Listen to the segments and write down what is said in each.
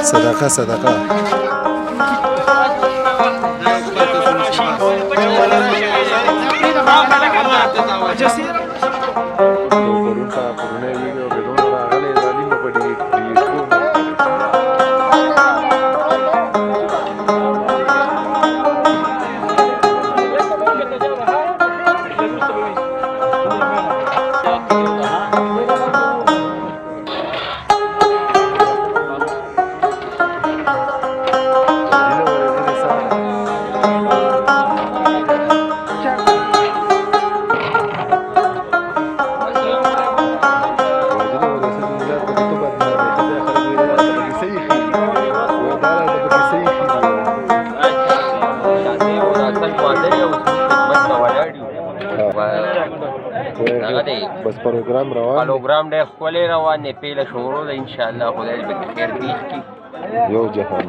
صدقه صدقه یو پرون ته پرونی ویډیو کې دونه راغلی دا نیمه په ډیټکو مې بس پروګرام ډېر ښکلی روان دی پیله شروع ده انشاءالله خدای دې پکې خیر پېښ کړي یو جهان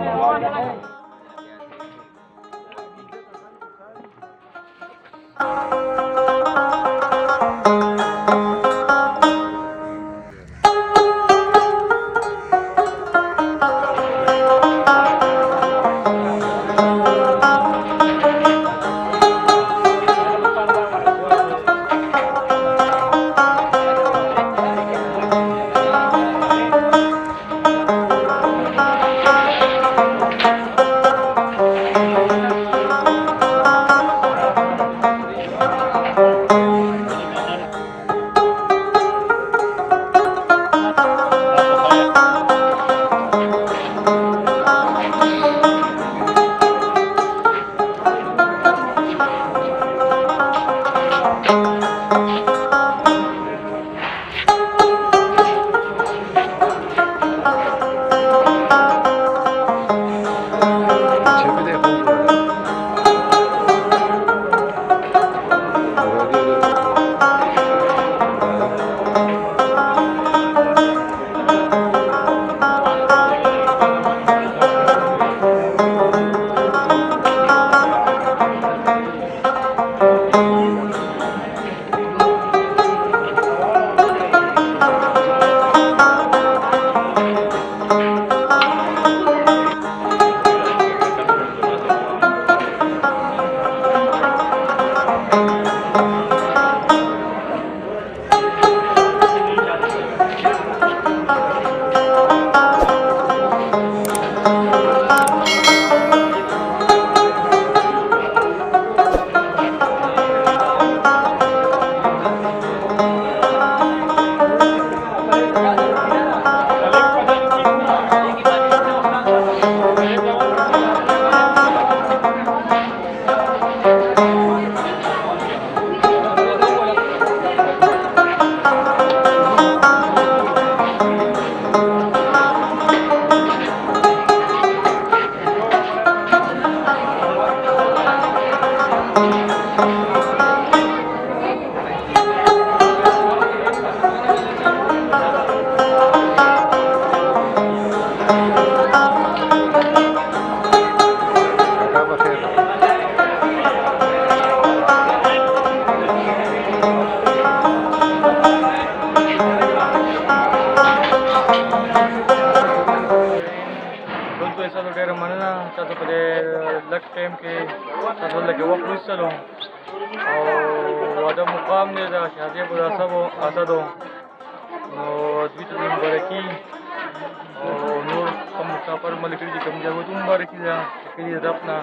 واده مقام دی د شهزادي اسدو نو دوی ته مبارکي او نور کوم مسافر ملګري چې کوم ځای ته مبارکي ده کلي دفنه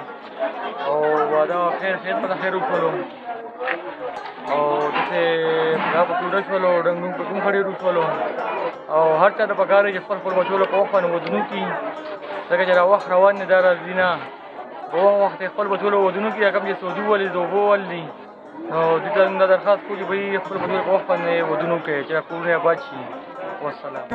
او واده خیر په خیر وکړو او دغه دا په ټوډه شولو ډنګ په کوم خړې روشولو او هر چا د پکاره چې خپل بچولو په وخت باندې ودونو کې ځکه چې وخت روان نه دار زینا او وخت خپل بچولو ودونو کې کوم چې سعودي ولې دوبو ولې نو دې ته دا درخواست کوي به خپل بچولو په وخت باندې ودونو کې چې کورونه آباد شي والسلام